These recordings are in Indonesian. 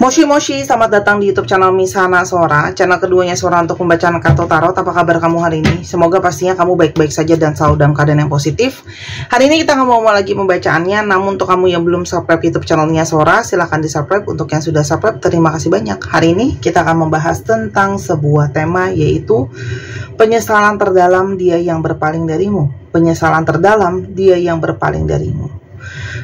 Moshi Moshi, selamat datang di YouTube channel Misana Sora, channel keduanya Sora untuk pembacaan kartu tarot. Apa kabar kamu hari ini? Semoga pastinya kamu baik-baik saja dan selalu dalam keadaan yang positif. Hari ini kita nggak mau lagi pembacaannya, namun untuk kamu yang belum subscribe YouTube channelnya Sora, silahkan di subscribe. Untuk yang sudah subscribe, terima kasih banyak. Hari ini kita akan membahas tentang sebuah tema, yaitu penyesalan terdalam dia yang berpaling darimu. Penyesalan terdalam dia yang berpaling darimu.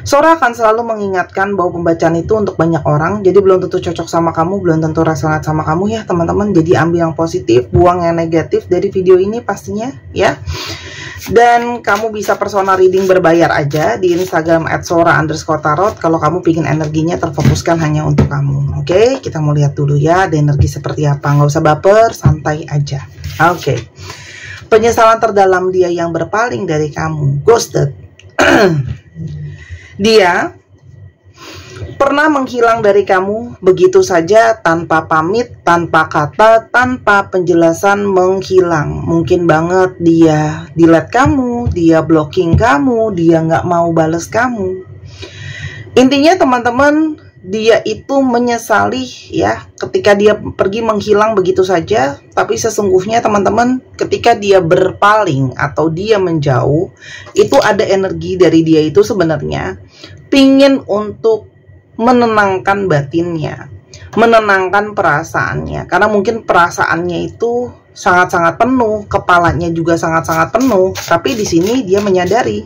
Sora akan selalu mengingatkan bahwa pembacaan itu untuk banyak orang, jadi belum tentu cocok sama kamu, belum tentu resonate sama kamu ya teman-teman. Jadi ambil yang positif, buang yang negatif dari video ini pastinya ya. Dan kamu bisa personal reading berbayar aja di Instagram @sora_tarot kalau kamu pingin energinya terfokuskan hanya untuk kamu. Oke, kita mau lihat dulu ya ada energi seperti apa. Nggak usah baper, santai aja. Oke. Penyesalan terdalam dia yang berpaling dari kamu, ghosted. Dia pernah menghilang dari kamu begitu saja, tanpa pamit, tanpa kata, tanpa penjelasan, menghilang. Mungkin banget dia delete kamu, dia blocking kamu, dia nggak mau bales kamu. Intinya teman-teman, dia itu menyesali ya ketika dia pergi menghilang begitu saja. Tapi sesungguhnya teman-teman, ketika dia berpaling atau dia menjauh, itu ada energi dari dia itu sebenarnya pingin untuk menenangkan batinnya, menenangkan perasaannya. Karena mungkin perasaannya itu sangat-sangat penuh, kepalanya juga sangat-sangat penuh. Tapi di sini dia menyadari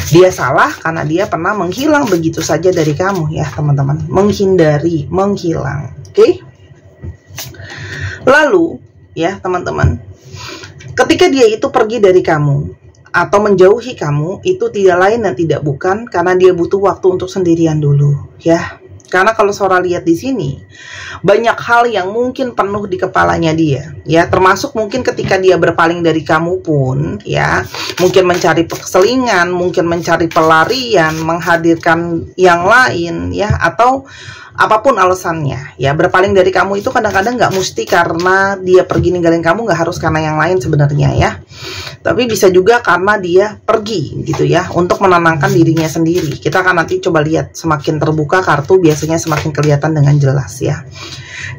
dia salah karena dia pernah menghilang begitu saja dari kamu ya teman-teman. Menghindari, menghilang. Oke? Lalu ya teman-teman, ketika dia itu pergi dari kamu atau menjauhi kamu, itu tidak lain dan tidak bukan karena dia butuh waktu untuk sendirian dulu ya. Karena kalau Sora lihat di sini, banyak hal yang mungkin penuh di kepalanya dia, ya. Termasuk mungkin ketika dia berpaling dari kamu pun, ya, mungkin mencari keselingan, mungkin mencari pelarian, menghadirkan yang lain, ya, atau apapun alasannya, ya. Berpaling dari kamu itu kadang-kadang nggak mesti karena dia pergi ninggalin kamu, nggak harus karena yang lain sebenarnya, ya. Tapi bisa juga karena dia pergi gitu ya, untuk menenangkan dirinya sendiri. Kita akan nanti coba lihat, semakin terbuka kartu biasanya semakin kelihatan dengan jelas ya.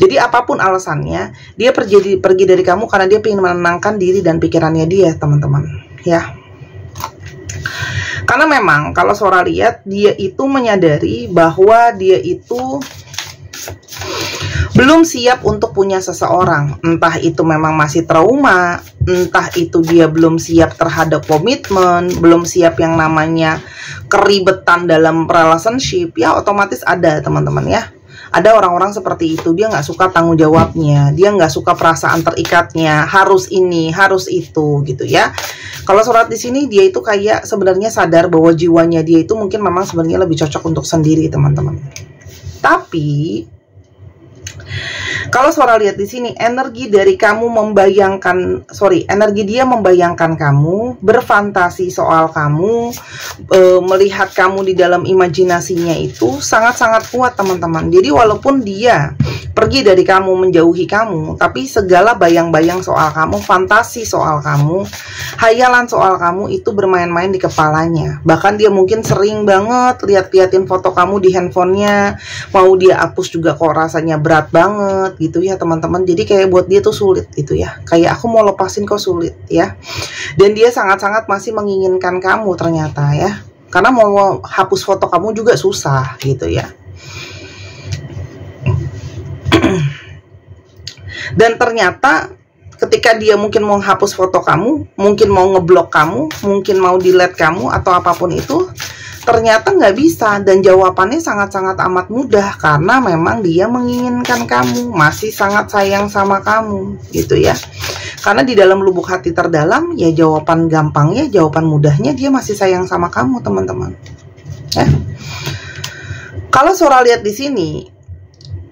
Jadi apapun alasannya, dia pergi dari kamu karena dia ingin menenangkan diri dan pikirannya dia teman-teman ya. Karena memang kalau Sora lihat, dia itu menyadari bahwa dia itu belum siap untuk punya seseorang. Entah itu memang masih trauma, entah itu dia belum siap terhadap komitmen, belum siap yang namanya keribetan dalam relationship. Ya otomatis ada teman-teman ya. Ada orang-orang seperti itu, dia nggak suka tanggung jawabnya, dia nggak suka perasaan terikatnya, harus ini, harus itu gitu ya. Kalau surat di sini dia itu kayak sebenarnya sadar bahwa jiwanya dia itu mungkin memang sebenarnya lebih cocok untuk sendiri teman-teman. Tapi kalau Sora lihat di sini, energi dari kamu energi dia membayangkan kamu, berfantasi soal kamu, melihat kamu di dalam imajinasinya itu sangat-sangat kuat teman-teman. Jadi walaupun dia pergi dari kamu, menjauhi kamu, tapi segala bayang-bayang soal kamu, fantasi soal kamu, hayalan soal kamu itu bermain-main di kepalanya. Bahkan dia mungkin sering banget lihat-liatin foto kamu di handphonenya, mau dia hapus juga kok rasanya berat banget gitu ya teman-teman. Jadi kayak buat dia tuh sulit gitu ya, kayak aku mau lepasin kok sulit ya. Dan dia sangat-sangat masih menginginkan kamu ternyata ya, karena mau hapus foto kamu juga susah gitu ya. Dan ternyata ketika dia mungkin mau hapus foto kamu, mungkin mau ngeblok kamu, mungkin mau delete kamu atau apapun itu, ternyata nggak bisa. Dan jawabannya sangat-sangat amat mudah, karena memang dia menginginkan kamu, masih sangat sayang sama kamu gitu ya. Karena di dalam lubuk hati terdalam ya, jawaban gampangnya, jawaban mudahnya, dia masih sayang sama kamu teman-teman ya. Kalau Sora lihat di sini,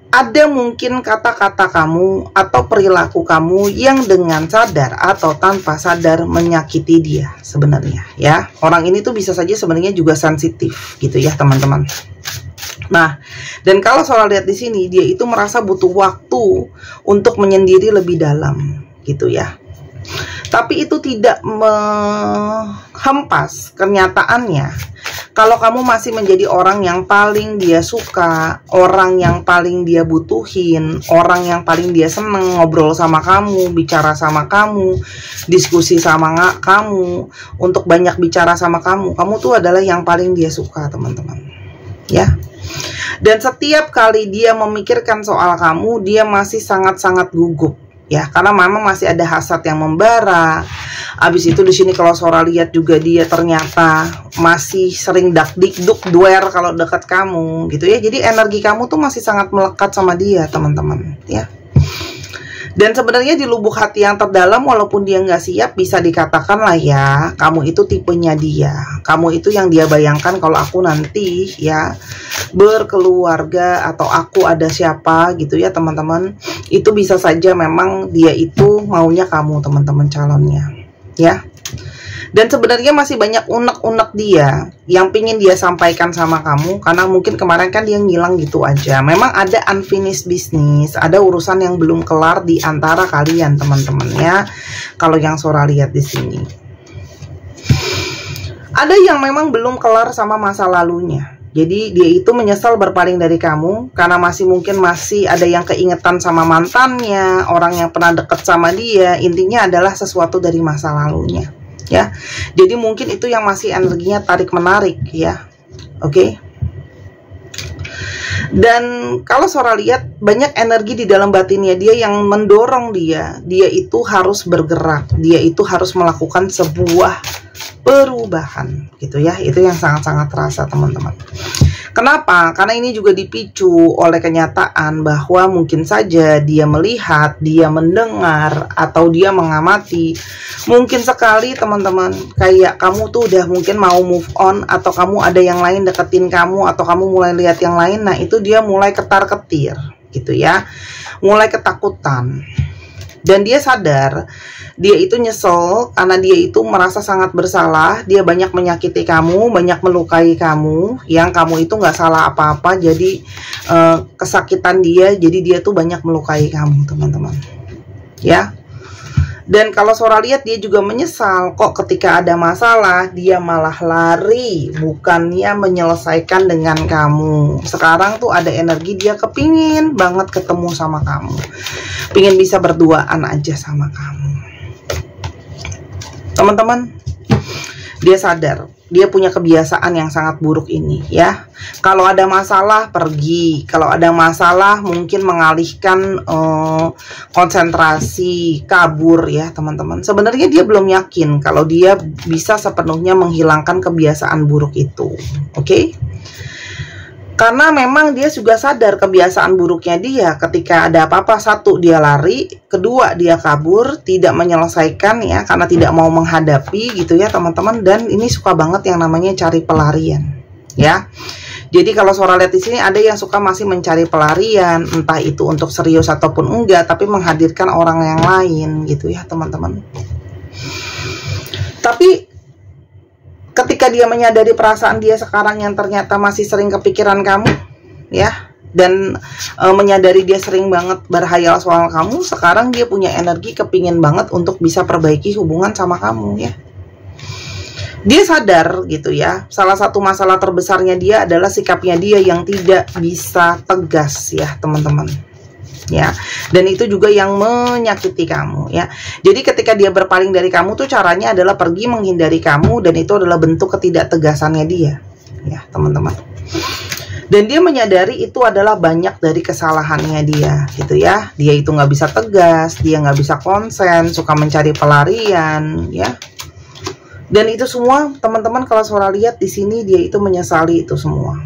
ada mungkin kata-kata kamu atau perilaku kamu yang dengan sadar atau tanpa sadar menyakiti dia sebenarnya ya. Orang ini tuh bisa saja sebenarnya juga sensitif gitu ya teman-teman. Nah, dan kalau Sora lihat di sini, dia itu merasa butuh waktu untuk menyendiri lebih dalam gitu ya. Tapi itu tidak menghempas kenyataannya Kalau kamu masih menjadi orang yang paling dia suka, orang yang paling dia butuhin, orang yang paling dia seneng ngobrol sama kamu, bicara sama kamu, diskusi sama kamu, untuk banyak bicara sama kamu tuh adalah yang paling dia suka, teman-teman. Ya. Dan setiap kali dia memikirkan soal kamu, dia masih sangat-sangat gugup. Ya, karena memang masih ada hasad yang membara. Abis itu di sini kalau Sora lihat juga dia ternyata masih sering dak-dik-duk duer kalau dekat kamu gitu ya. Jadi energi kamu tuh masih sangat melekat sama dia, teman-teman, ya. Dan sebenarnya di lubuk hati yang terdalam, walaupun dia nggak siap, bisa dikatakan lah ya, kamu itu tipenya dia. Kamu itu yang dia bayangkan kalau aku nanti ya berkeluarga atau aku ada siapa gitu ya, teman-teman. Itu bisa saja memang dia itu maunya kamu, teman-teman, calonnya ya. Dan sebenarnya masih banyak unek-unek dia yang pingin dia sampaikan sama kamu, karena mungkin kemarin kan dia ngilang gitu aja. Memang ada unfinished business, ada urusan yang belum kelar di antara kalian, teman-teman ya. Kalau yang Sora lihat di sini, ada yang memang belum kelar sama masa lalunya. Jadi dia itu menyesal berpaling dari kamu karena mungkin masih ada yang keingetan sama mantannya, orang yang pernah deket sama dia. Intinya adalah sesuatu dari masa lalunya. Ya, jadi mungkin itu yang masih energinya tarik menarik ya, oke. Dan kalau Sora lihat banyak energi di dalam batinnya dia yang mendorong dia itu harus bergerak, dia itu harus melakukan sebuah perubahan gitu ya. Itu yang sangat-sangat terasa, teman-teman. Kenapa? Karena ini juga dipicu oleh kenyataan bahwa mungkin saja dia melihat, dia mendengar, atau dia mengamati. Mungkin sekali, teman-teman, kayak kamu tuh udah mungkin mau move on, atau kamu ada yang lain deketin kamu, atau kamu mulai lihat yang lain. Nah, itu dia mulai ketar-ketir gitu ya, mulai ketakutan. Dan dia sadar, dia itu nyesel karena dia itu merasa sangat bersalah. Dia banyak menyakiti kamu, banyak melukai kamu, yang kamu itu nggak salah apa-apa. Jadi kesakitan dia, jadi dia tuh banyak melukai kamu, teman-teman ya. Dan kalau Sora lihat dia juga menyesal kok ketika ada masalah dia malah lari, bukannya menyelesaikan dengan kamu. Sekarang tuh ada energi dia kepingin banget ketemu sama kamu, pingin bisa berduaan aja sama kamu, teman-teman. Dia sadar dia punya kebiasaan yang sangat buruk ini ya. Kalau ada masalah pergi, kalau ada masalah mungkin mengalihkan konsentrasi, kabur ya, teman-teman. Sebenarnya dia belum yakin kalau dia bisa sepenuhnya menghilangkan kebiasaan buruk itu, oke? Karena memang dia juga sadar kebiasaan buruknya dia. Ketika ada apa-apa, satu dia lari, kedua dia kabur, tidak menyelesaikan ya, karena tidak mau menghadapi gitu ya, teman-teman. Dan ini suka banget yang namanya cari pelarian ya. Jadi kalau Sora lihat di sini ada yang suka masih mencari pelarian, entah itu untuk serius ataupun enggak, tapi menghadirkan orang yang lain gitu ya, teman-teman. Tapi ketika dia menyadari perasaan dia sekarang yang ternyata masih sering kepikiran kamu ya, dan menyadari dia sering banget berhayal soal kamu, sekarang dia punya energi kepingin banget untuk bisa perbaiki hubungan sama kamu ya. Dia sadar gitu ya, salah satu masalah terbesarnya dia adalah sikapnya dia yang tidak bisa tegas ya, teman-teman ya. Dan itu juga yang menyakiti kamu ya. Jadi ketika dia berpaling dari kamu tuh caranya adalah pergi menghindari kamu, dan itu adalah bentuk ketidaktegasannya dia ya, teman-teman. Dan dia menyadari itu adalah banyak dari kesalahannya dia gitu ya. Dia itu nggak bisa tegas, dia nggak bisa konsen, suka mencari pelarian ya. Dan itu semua, teman-teman, kalau Sora lihat di sini dia itu menyesali itu semua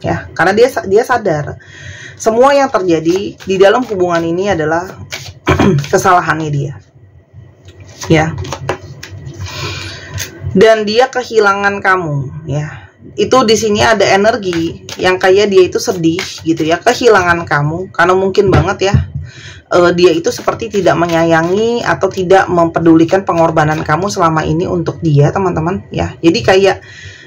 ya, karena dia sadar semua yang terjadi di dalam hubungan ini adalah kesalahannya dia ya. Dan dia kehilangan kamu ya. Itu di sini ada energi yang kayak dia itu sedih gitu ya, kehilangan kamu, karena mungkin banget ya dia itu seperti tidak menyayangi atau tidak mempedulikan pengorbanan kamu selama ini untuk dia, teman-teman ya. Jadi kayak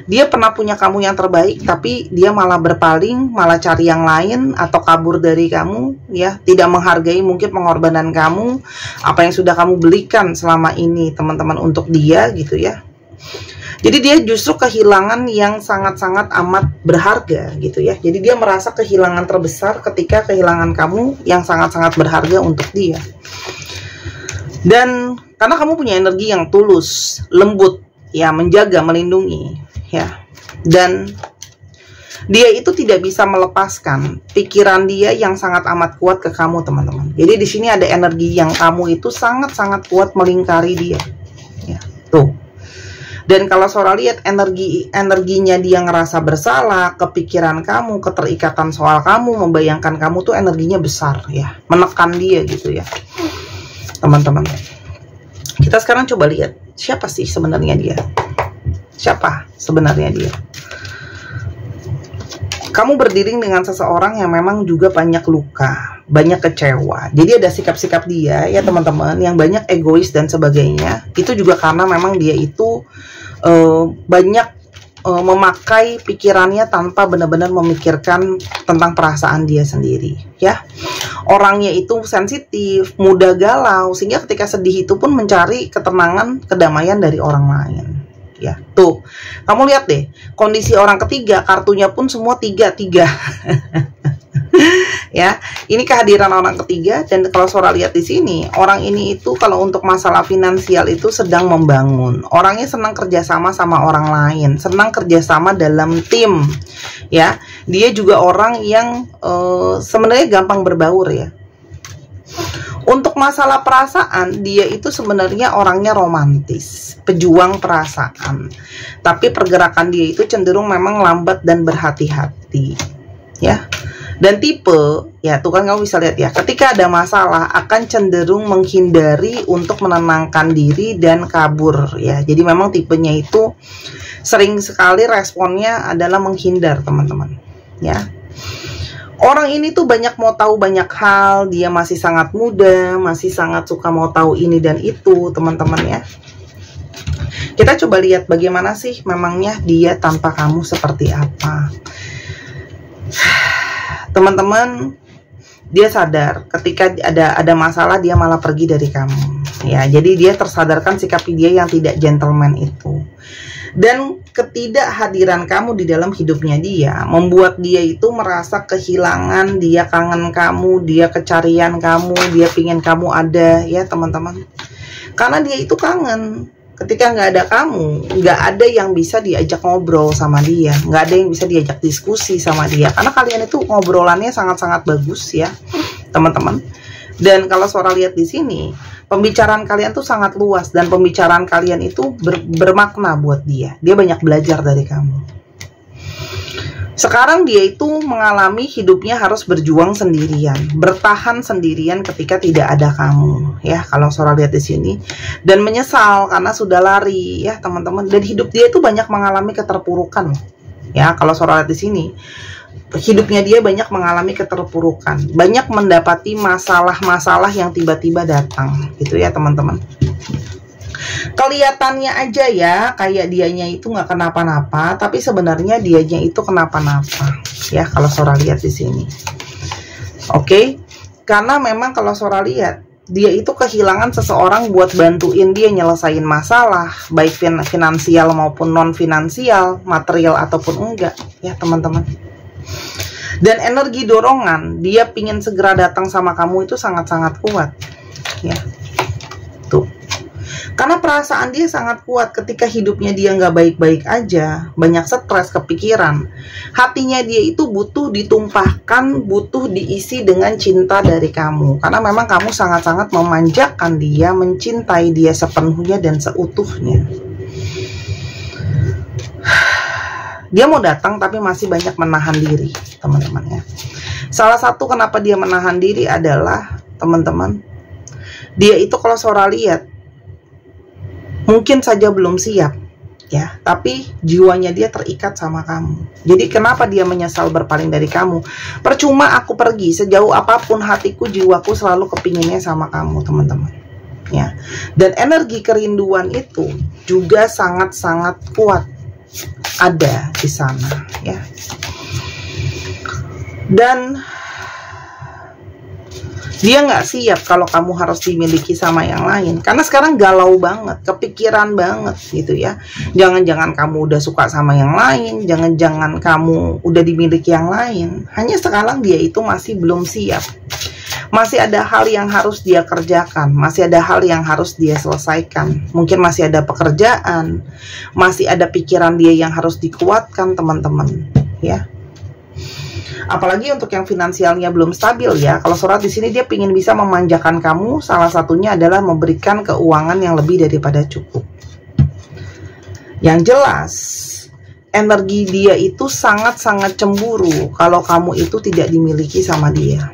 dia pernah punya kamu yang terbaik, tapi dia malah berpaling, malah cari yang lain, atau kabur dari kamu ya, tidak menghargai mungkin pengorbanan kamu, apa yang sudah kamu belikan selama ini, teman-teman, untuk dia gitu ya. Jadi dia justru kehilangan yang sangat-sangat amat berharga gitu ya. Jadi dia merasa kehilangan terbesar ketika kehilangan kamu yang sangat-sangat berharga untuk dia. Dan karena kamu punya energi yang tulus, lembut, ya, menjaga, melindungi, ya. Dan dia itu tidak bisa melepaskan pikiran dia yang sangat amat kuat ke kamu, teman-teman. Jadi di sini ada energi yang kamu itu sangat-sangat kuat melingkari dia. Ya, tuh. Dan kalau Sora lihat energinya dia ngerasa bersalah, kepikiran kamu, keterikatan soal kamu, membayangkan kamu tuh energinya besar ya, menekan dia gitu ya. Teman-teman. Kita sekarang coba lihat siapa sih sebenarnya dia? Siapa sebenarnya dia? Kamu berdiri dengan seseorang yang memang juga banyak luka, banyak kecewa. Jadi ada sikap-sikap dia ya teman-teman yang banyak egois dan sebagainya. Itu juga karena memang dia itu banyak memakai pikirannya tanpa benar-benar memikirkan tentang perasaan dia sendiri ya. Orangnya itu sensitif, mudah galau, sehingga ketika sedih itu pun mencari ketenangan, kedamaian dari orang lain. Ya, tuh, kamu lihat deh, kondisi orang ketiga, kartunya pun semua tiga. Ya, ini kehadiran orang ketiga. Dan kalau Sora lihat di sini, orang ini itu kalau untuk masalah finansial itu sedang membangun. Orangnya senang kerjasama sama orang lain, senang kerjasama dalam tim. Ya, dia juga orang yang sebenarnya gampang berbaur ya. Untuk masalah perasaan, dia itu sebenarnya orangnya romantis, pejuang perasaan. Tapi pergerakan dia itu cenderung memang lambat dan berhati-hati. Ya. Dan tipe, ya tuh kan kamu bisa lihat ya, ketika ada masalah akan cenderung menghindari untuk menenangkan diri dan kabur ya. Jadi memang tipenya itu sering sekali responnya adalah menghindar, teman-teman. Ya. Orang ini tuh banyak mau tahu banyak hal, dia masih sangat muda, masih sangat suka mau tahu ini dan itu, teman-teman ya. Kita coba lihat bagaimana sih memangnya dia tanpa kamu seperti apa. Teman-teman, dia sadar ketika ada masalah dia malah pergi dari kamu. Ya, jadi dia tersadarkan sikap dia yang tidak gentleman itu. Dan ketidakhadiran kamu di dalam hidupnya dia membuat dia itu merasa kehilangan, dia kangen kamu, dia kecarian kamu, dia pingin kamu ada ya teman-teman. Karena dia itu kangen. Ketika nggak ada kamu, nggak ada yang bisa diajak ngobrol sama dia, nggak ada yang bisa diajak diskusi sama dia. Karena kalian itu ngobrolannya sangat-sangat bagus ya teman-teman. Dan kalau Sora lihat di sini, pembicaraan kalian tuh sangat luas dan pembicaraan kalian itu bermakna buat dia. Dia banyak belajar dari kamu. Sekarang dia itu mengalami hidupnya harus berjuang sendirian, bertahan sendirian ketika tidak ada kamu, ya. Kalau Sora lihat di sini, dan menyesal karena sudah lari, ya teman-teman. Dan hidup dia itu banyak mengalami keterpurukan, ya. Kalau Sora lihat di sini, hidupnya dia banyak mengalami keterpurukan, banyak mendapati masalah-masalah yang tiba-tiba datang, gitu ya teman-teman. Kelihatannya aja ya kayak dianya itu nggak kenapa-napa, tapi sebenarnya dianya itu kenapa-napa, ya kalau Sora lihat di sini. Oke, karena memang kalau Sora lihat dia itu kehilangan seseorang buat bantuin dia nyelesain masalah, baik finansial maupun non finansial, material ataupun enggak, ya teman-teman. Dan energi dorongan dia pingin segera datang sama kamu itu sangat-sangat kuat ya. Tuh, karena perasaan dia sangat kuat. Ketika hidupnya dia nggak baik-baik aja, banyak stres, kepikiran, hatinya dia itu butuh ditumpahkan, butuh diisi dengan cinta dari kamu. Karena memang kamu sangat-sangat memanjakan dia, mencintai dia sepenuhnya dan seutuhnya. Dia mau datang tapi masih banyak menahan diri, teman-teman ya. Salah satu kenapa dia menahan diri adalah, teman-teman, dia itu kalau Sora lihat mungkin saja belum siap ya, tapi jiwanya dia terikat sama kamu. Jadi kenapa dia menyesal berpaling dari kamu? Percuma aku pergi, sejauh apapun hatiku, jiwaku selalu kepinginnya sama kamu, teman-teman ya. Dan energi kerinduan itu juga sangat-sangat kuat ada di sana ya. Dan Dia nggak siap kalau kamu harus dimiliki sama yang lain. Karena sekarang galau banget, kepikiran banget gitu ya. Jangan-jangan kamu udah suka sama yang lain, jangan-jangan kamu udah dimiliki yang lain. Hanya sekarang dia itu masih belum siap. Masih ada hal yang harus dia kerjakan, masih ada hal yang harus dia selesaikan. Mungkin masih ada pekerjaan, masih ada pikiran dia yang harus dikuatkan, teman-teman, ya. Apalagi untuk yang finansialnya belum stabil ya. Kalau surat di sini dia ingin bisa memanjakan kamu, salah satunya adalah memberikan keuangan yang lebih daripada cukup. Yang jelas, energi dia itu sangat-sangat cemburu kalau kamu itu tidak dimiliki sama dia.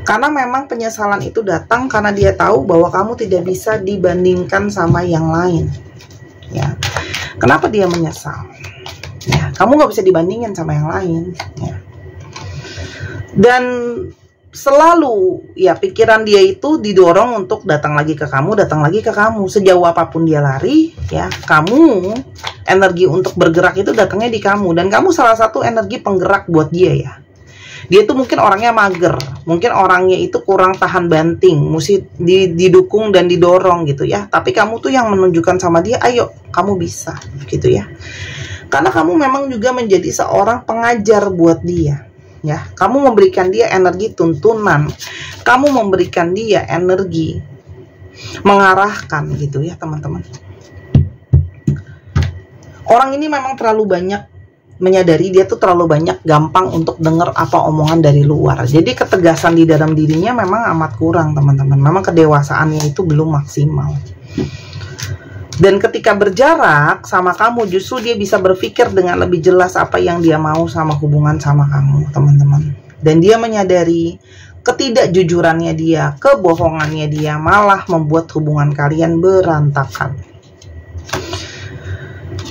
Karena memang penyesalan itu datang karena dia tahu bahwa kamu tidak bisa dibandingkan sama yang lain. Ya, kenapa dia menyesal? Ya, kamu nggak bisa dibandingin sama yang lain. Ya. Dan selalu ya pikiran dia itu didorong untuk datang lagi ke kamu, datang lagi ke kamu. Sejauh apapun dia lari, ya kamu energi untuk bergerak itu datangnya di kamu. Dan kamu salah satu energi penggerak buat dia ya. Dia tuh mungkin orangnya mager, mungkin orangnya itu kurang tahan banting, mesti didukung dan didorong gitu ya. Tapi kamu tuh yang menunjukkan sama dia, ayo kamu bisa gitu ya. Karena kamu memang juga menjadi seorang pengajar buat dia ya. Kamu memberikan dia energi tuntunan, kamu memberikan dia energi mengarahkan gitu ya teman-teman. Orang ini memang terlalu banyak menyadari, dia tuh terlalu banyak gampang untuk dengar apa omongan dari luar. Jadi ketegasan di dalam dirinya memang amat kurang teman-teman. Memang kedewasaannya itu belum maksimal. Dan ketika berjarak sama kamu, justru dia bisa berpikir dengan lebih jelas apa yang dia mau sama hubungan sama kamu teman-teman. Dan dia menyadari ketidakjujurannya dia, kebohongannya dia malah membuat hubungan kalian berantakan.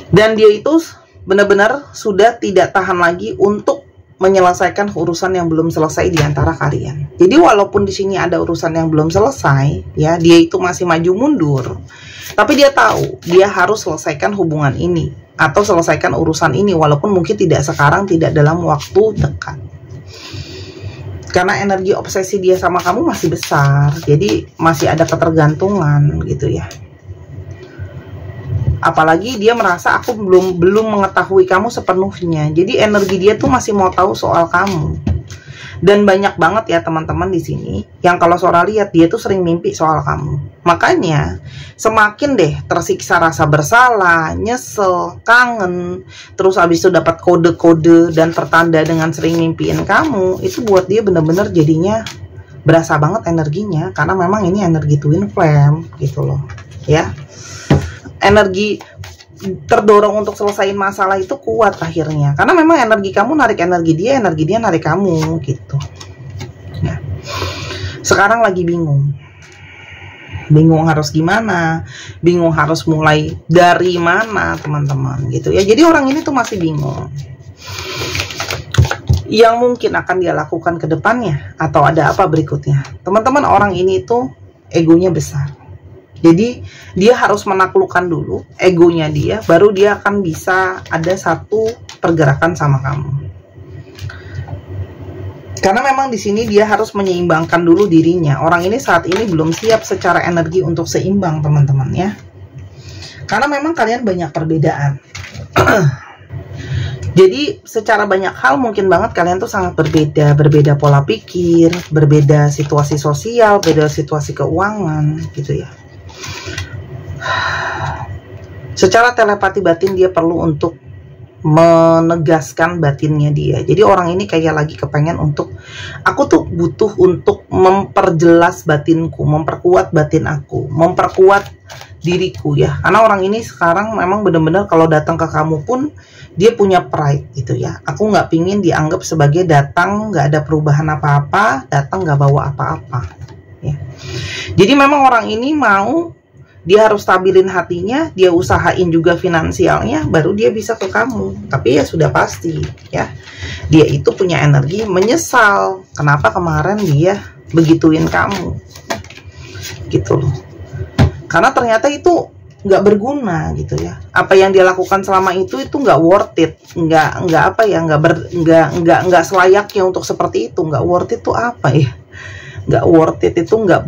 Dan dia itu benar-benar sudah tidak tahan lagi untuk menyelesaikan urusan yang belum selesai di antara kalian. Jadi walaupun di sini ada urusan yang belum selesai, ya dia itu masih maju mundur. Tapi dia tahu dia harus selesaikan hubungan ini atau selesaikan urusan ini walaupun mungkin tidak sekarang, tidak dalam waktu dekat. Karena energi obsesi dia sama kamu masih besar, jadi masih ada ketergantungan gitu ya. Apalagi dia merasa aku belum mengetahui kamu sepenuhnya. Jadi energi dia tuh masih mau tahu soal kamu. Dan banyak banget ya teman-teman di sini yang kalau Sora lihat dia tuh sering mimpi soal kamu. Makanya semakin deh tersiksa rasa bersalah, nyesel, kangen, terus habis itu dapat kode-kode dan tertanda dengan sering mimpiin kamu, itu buat dia bener-bener jadinya berasa banget energinya. Karena memang ini energi twin flame gitu loh ya. Energi terdorong untuk selesaiin masalah itu kuat akhirnya. Karena memang energi kamu narik energi dia narik kamu gitu. Nah, sekarang lagi bingung. Bingung harus gimana, bingung harus mulai dari mana teman-teman gitu ya. Jadi orang ini tuh masih bingung. Yang mungkin akan dia lakukan ke depannya atau ada apa berikutnya. Teman-teman, orang ini tuh egonya besar. Jadi dia harus menaklukkan dulu egonya dia, baru dia akan bisa ada satu pergerakan sama kamu. Karena memang di sini dia harus menyeimbangkan dulu dirinya. Orang ini saat ini belum siap secara energi untuk seimbang teman-teman ya. Karena memang kalian banyak perbedaan. Jadi secara banyak hal mungkin banget kalian tuh sangat berbeda. Berbeda pola pikir, berbeda situasi sosial, beda situasi keuangan gitu ya. Secara telepati batin dia perlu untuk menegaskan batinnya dia. Jadi orang ini kayak lagi kepengen untuk, aku tuh butuh untuk memperjelas batinku, memperkuat batin aku, memperkuat diriku ya. Karena orang ini sekarang memang benar-benar kalau datang ke kamu pun dia punya pride gitu ya. Aku nggak pingin dianggap sebagai datang nggak ada perubahan apa-apa, datang nggak bawa apa-apa ya. Jadi memang orang ini mau, dia harus stabilin hatinya, dia usahain juga finansialnya, baru dia bisa ke kamu. Tapi ya sudah pasti ya, dia itu punya energi menyesal kenapa kemarin dia begituin kamu gitu loh. Karena ternyata itu nggak berguna gitu ya. Apa yang dia lakukan selama itu nggak worth it, nggak apa ya, nggak selayaknya untuk seperti itu. Nggak worth it tuh apa ya? nggak worth it itu nggak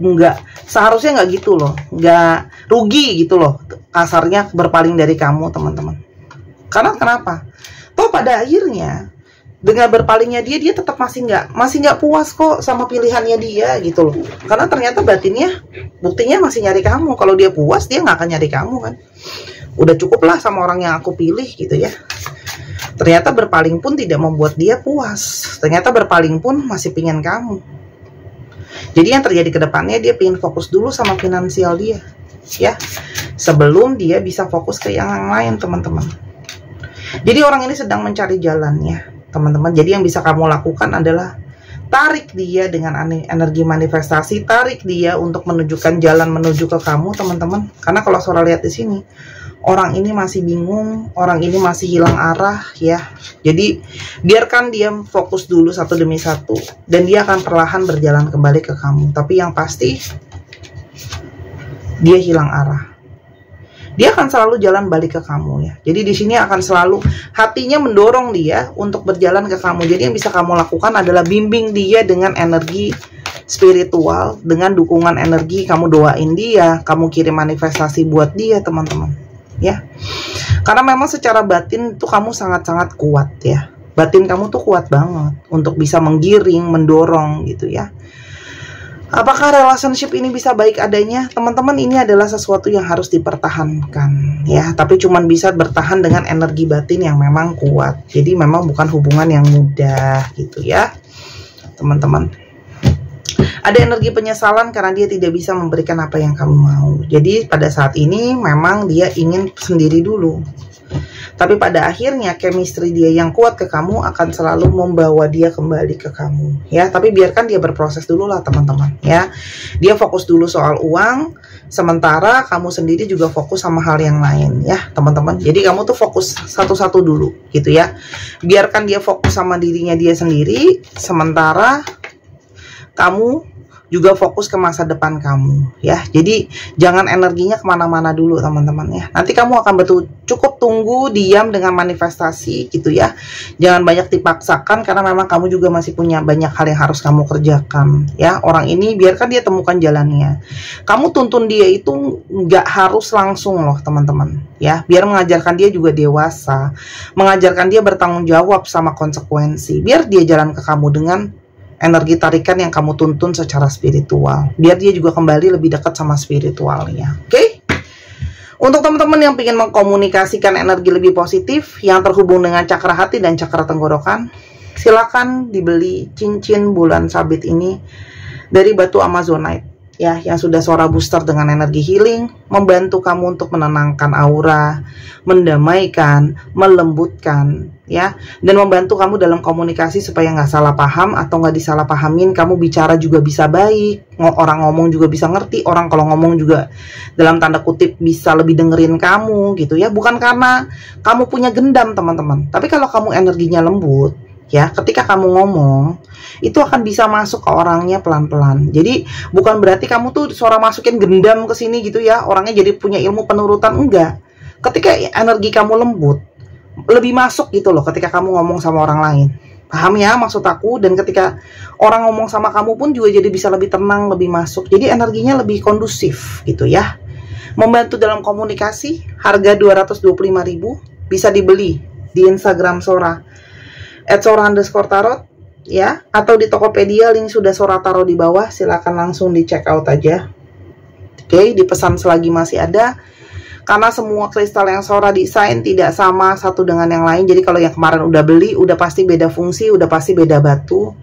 seharusnya nggak gitu loh, nggak rugi gitu loh kasarnya berpaling dari kamu teman-teman. Karena kenapa? Toh pada akhirnya dengan berpalingnya dia tetap masih nggak puas kok sama pilihannya dia gitu loh. Karena ternyata batinnya buktinya masih nyari kamu. Kalau dia puas dia nggak akan nyari kamu kan. Udah cukup lah sama orang yang aku pilih gitu ya. Ternyata berpaling pun tidak membuat dia puas. Ternyata berpaling pun masih pingin kamu. Jadi yang terjadi ke depannya dia pengen fokus dulu sama finansial dia ya, sebelum dia bisa fokus ke yang lain teman-teman. Jadi orang ini sedang mencari jalannya teman-teman. Jadi yang bisa kamu lakukan adalah tarik dia dengan energi manifestasi, tarik dia untuk menunjukkan jalan menuju ke kamu teman-teman. Karena kalau Sora lihat di sini, orang ini masih bingung, orang ini masih hilang arah ya. Jadi biarkan dia fokus dulu satu demi satu dan dia akan perlahan berjalan kembali ke kamu. Tapi yang pasti dia hilang arah. Dia akan selalu jalan balik ke kamu ya. Jadi di sini akan selalu hatinya mendorong dia untuk berjalan ke kamu. Jadi yang bisa kamu lakukan adalah bimbing dia dengan energi spiritual, dengan dukungan energi. Kamu doain dia, kamu kirim manifestasi buat dia teman-teman ya. Karena memang secara batin tuh kamu sangat-sangat kuat ya. Batin kamu tuh kuat banget untuk bisa menggiring, mendorong gitu ya. Apakah relationship ini bisa baik adanya? Teman-teman, ini adalah sesuatu yang harus dipertahankan ya, tapi cuman bisa bertahan dengan energi batin yang memang kuat. Jadi memang bukan hubungan yang mudah gitu ya teman-teman. Ada energi penyesalan karena dia tidak bisa memberikan apa yang kamu mau. Jadi pada saat ini memang dia ingin sendiri dulu. Tapi pada akhirnya chemistry dia yang kuat ke kamu akan selalu membawa dia kembali ke kamu ya. Tapi biarkan dia berproses dulu lah teman-teman ya. Dia fokus dulu soal uang, sementara kamu sendiri juga fokus sama hal yang lain ya teman-teman. Jadi kamu tuh fokus satu-satu dulu gitu ya. Biarkan dia fokus sama dirinya dia sendiri, sementara kamu juga fokus ke masa depan kamu ya. Jadi jangan energinya kemana-mana dulu teman-teman ya. Nanti kamu akan cukup tunggu, diam dengan manifestasi gitu ya. Jangan banyak dipaksakan karena memang kamu juga masih punya banyak hal yang harus kamu kerjakan ya. Orang ini biarkan dia temukan jalannya. Kamu tuntun dia itu nggak harus langsung loh teman-teman ya. Biar mengajarkan dia juga dewasa, mengajarkan dia bertanggung jawab sama konsekuensi. Biar dia jalan ke kamu dengan energi tarikan yang kamu tuntun secara spiritual, biar dia juga kembali lebih dekat sama spiritualnya. Oke? Untuk teman-teman yang ingin mengkomunikasikan energi lebih positif yang terhubung dengan cakra hati dan cakra tenggorokan, silakan dibeli cincin bulan sabit ini dari batu Amazonite ya, yang sudah Sora booster dengan energi healing, membantu kamu untuk menenangkan aura, mendamaikan, melembutkan ya, dan membantu kamu dalam komunikasi supaya nggak salah paham atau nggak disalahpahamin. Kamu bicara juga bisa baik, orang ngomong juga bisa ngerti, orang kalau ngomong juga dalam tanda kutip bisa lebih dengerin kamu gitu ya. Bukan karena kamu punya gendam teman-teman, tapi kalau kamu energinya lembut ya, ketika kamu ngomong itu akan bisa masuk ke orangnya pelan-pelan. Jadi bukan berarti kamu tuh Sora masukin gendam ke sini gitu ya, orangnya jadi punya ilmu penurutan, enggak. Ketika energi kamu lembut, lebih masuk gitu loh ketika kamu ngomong sama orang lain. Paham ya maksud aku? Dan ketika orang ngomong sama kamu pun juga jadi bisa lebih tenang, lebih masuk. Jadi energinya lebih kondusif gitu ya. Membantu dalam komunikasi, harga 225.000, bisa dibeli di Instagram Sora @sora_tarot ya, atau di Tokopedia, link sudah Sora taruh di bawah, silakan langsung di check out aja. Oke, dipesan selagi masih ada. Karena semua kristal yang Sora desain tidak sama satu dengan yang lain. Jadi kalau yang kemarin udah beli, udah pasti beda fungsi, udah pasti beda batu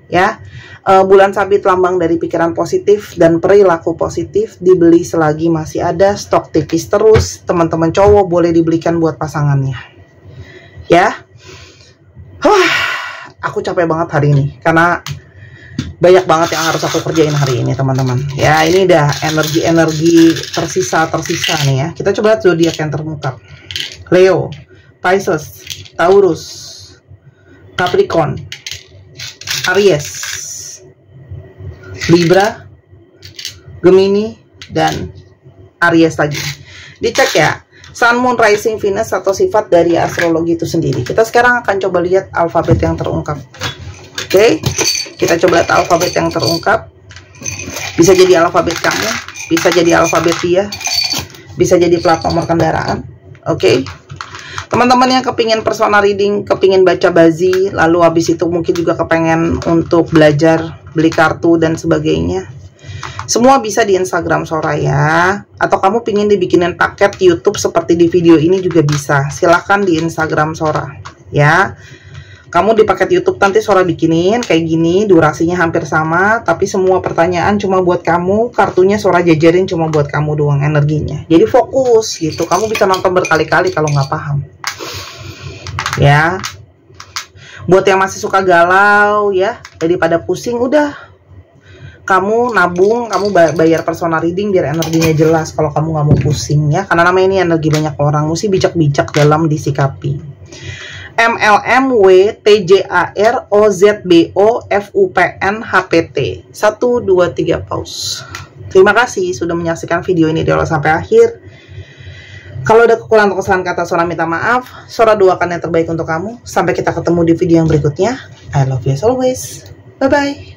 ya. Bulan sabit lambang dari pikiran positif dan perilaku positif, dibeli selagi masih ada, stok tipis terus. Teman-teman cowok boleh dibelikan buat pasangannya ya. Aku capek banget hari ini karena banyak banget yang harus aku kerjain hari ini teman-teman ya. Ini udah energi tersisa nih ya. Kita coba lihat zodiak yang terungkap. Leo, Pisces, Taurus, Capricorn, Aries, Libra, Gemini, dan Aries lagi. Dicek ya, Sun, Moon, Rising, Venus atau sifat dari astrologi itu sendiri. Kita sekarang akan coba lihat alfabet yang terungkap. Oke, kita coba lihat alfabet yang terungkap. Bisa jadi alfabet kamu, bisa jadi alfabet dia, bisa jadi plat nomor kendaraan. Oke. Teman-teman yang kepingin personal reading, kepingin baca bazi, lalu habis itu mungkin juga kepengen untuk belajar, beli kartu dan sebagainya, semua bisa di Instagram Sora ya. Atau kamu pingin dibikinin paket YouTube seperti di video ini juga bisa. Silahkan di Instagram Sora ya. Kamu di paket YouTube nanti Sora bikinin kayak gini, durasinya hampir sama, tapi semua pertanyaan cuma buat kamu, kartunya Sora jajarin cuma buat kamu doang energinya. Jadi fokus gitu, kamu bisa nonton berkali-kali kalau nggak paham. Ya, buat yang masih suka galau ya, daripada pusing, udah kamu nabung, kamu bayar personal reading biar energinya jelas kalau kamu nggak mau pusing ya, karena namanya ini energi banyak orang, mesti bijak-bijak dalam disikapi. MLMWTJAROZBOFUPNHPT 1, 2, 3 pause. Terima kasih sudah menyaksikan video ini dari awal sampai akhir. Kalau ada kekurangan atau kesalahan kata, Sora minta maaf. Sora doakan yang terbaik untuk kamu. Sampai kita ketemu di video yang berikutnya. I love you as always. Bye-bye.